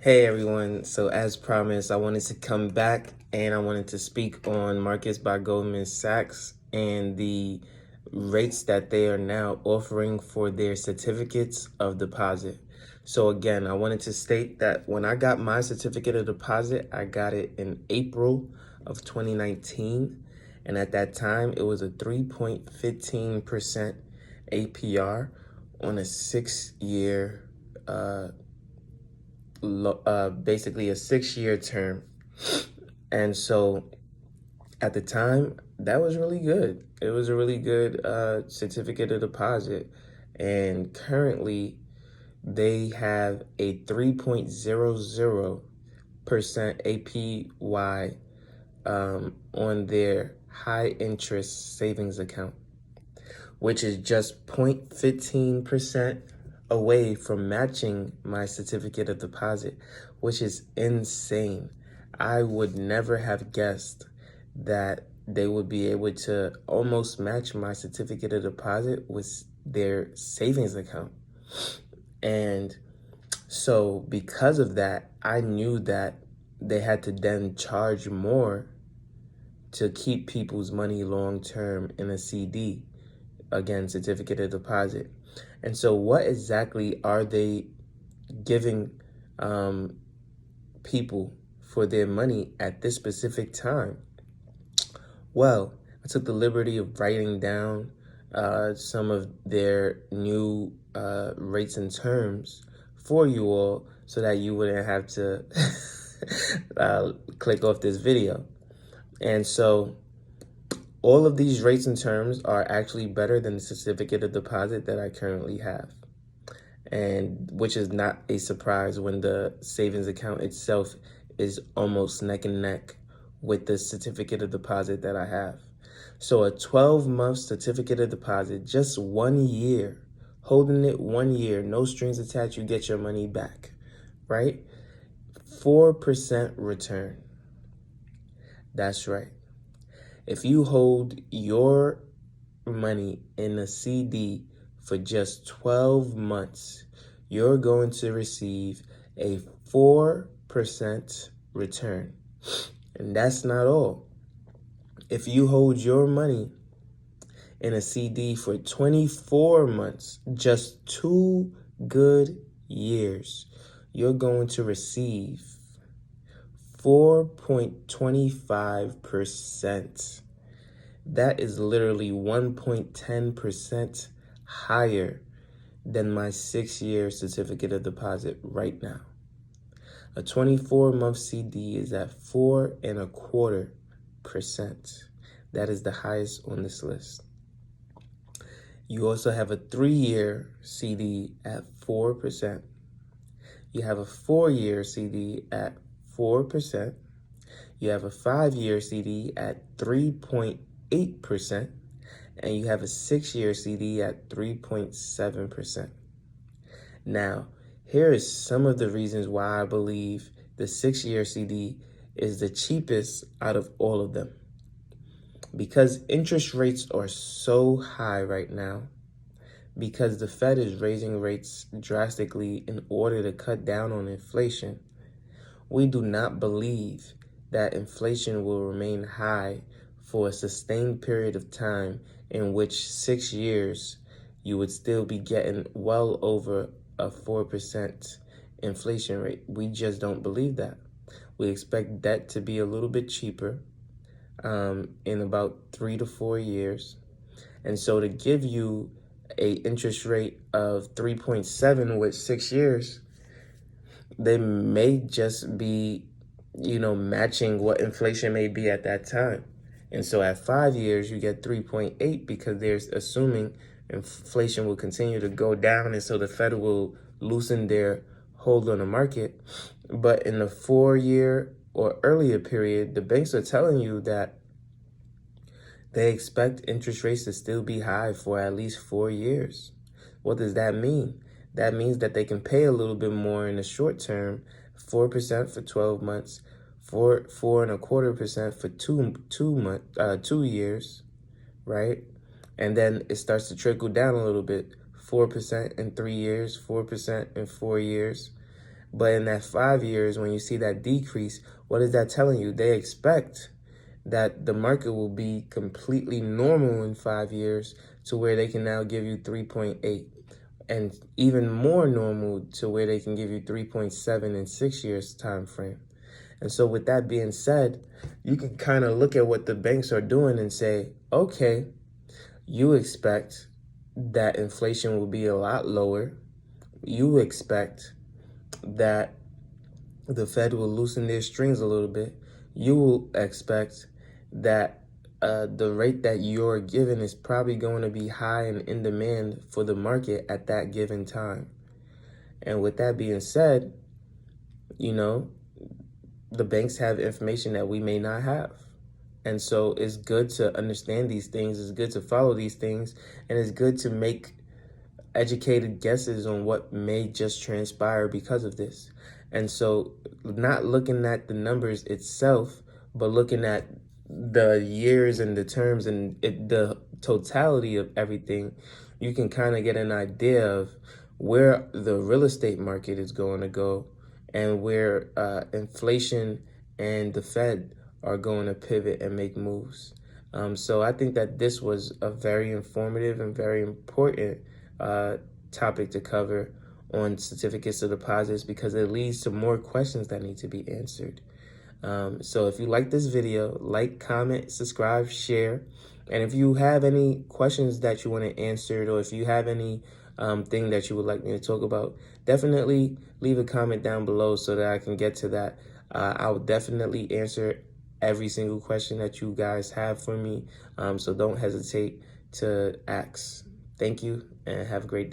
Hey everyone, so as promised, I wanted to come back and I wanted to speak on Marcus by Goldman Sachs and the rates that they are now offering for their certificates of deposit. So again, I wanted to state that when I got my certificate of deposit, I got it in April of 2019. And at that time, it was a 3.15% APR on a 6-year basically a 6-year term. And so at the time, that was really good. It was a really good certificate of deposit. And currently, they have a 3.00% APY on their high interest savings account, which is just 0.15% away from matching my certificate of deposit, which is insane. I would never have guessed that they would be able to almost match my certificate of deposit with their savings account. And so because of that, I knew that they had to then charge more to keep people's money long term in a CD, again, certificate of deposit. And so what exactly are they giving people for their money at this specific time? Well, I took the liberty of writing down some of their new rates and terms for you all so that you wouldn't have to click off this video. And so all of these rates and terms are actually better than the certificate of deposit that I currently have, and which is not a surprise when the savings account itself is almost neck and neck with the certificate of deposit that I have. So a 12-month certificate of deposit, just 1 year, holding it 1 year, no strings attached, you get your money back, right? 4% return. That's right. If you hold your money in a CD for just 12 months, you're going to receive a 4% return. And that's not all. If you hold your money in a CD for 24 months, just 2 good years, you're going to receive 4.25%. That is literally 1.10% higher than my 6-year certificate of deposit right now. A 24-month CD is at 4.25%. That is the highest on this list. You also have a 3-year CD at 4%. You have a 4-year CD at 4%. You have a 5-year CD at 3.8%. And you have a 6-year CD at 3.7%. Now, here is some of the reasons why I believe the 6-year CD is the cheapest out of all of them. Because interest rates are so high right now, because the Fed is raising rates drastically in order to cut down on inflation, we do not believe that inflation will remain high for a sustained period of time in which 6 years you would still be getting well over a 4% inflation rate. We just don't believe that. We expect debt to be a little bit cheaper in about 3 to 4 years. And so to give you a interest rate of 3.7 with 6 years, they may just be, matching what inflation may be at that time. And so at 5 years, you get 3.8 because they're assuming inflation will continue to go down. And so the Fed will loosen their hold on the market. But in the 4-year or earlier period, the banks are telling you that they expect interest rates to still be high for at least 4 years. What does that mean? That means that they can pay a little bit more in the short term, 4% for 12 months, 4.25% for 2 years, right? And then it starts to trickle down a little bit, 4% in 3 years, 4% in 4 years. But in that 5 years, when you see that decrease, what is that telling you? They expect that the market will be completely normal in 5 years to where they can now give you 3.8, and even more normal to where they can give you 3.7 in 6 years time frame. And so with that being said, you can kind of look at what the banks are doing and say, okay, you expect that inflation will be a lot lower. You expect that the Fed will loosen their strings a little bit. You will expect that the rate that you're given is probably going to be high and in demand for the market at that given time. And with that being said, you know, the banks have information that we may not have. And so it's good to understand these things. It's good to follow these things. And it's good to make educated guesses on what may just transpire because of this. And so not looking at the numbers itself, but looking at the years and the terms and the totality of everything, you can kind of get an idea of where the real estate market is going to go and where inflation and the Fed are going to pivot and make moves. So I think that this was a very informative and very important topic to cover on certificates of deposits, because it leads to more questions that need to be answered. So if you like this video, like, comment, subscribe, share. And if you have any questions that you want to answer, or if you have any thing that you would like me to talk about, definitely leave a comment down below so that I can get to that. I will definitely answer every single question that you guys have for me. So don't hesitate to ask. Thank you and have a great day.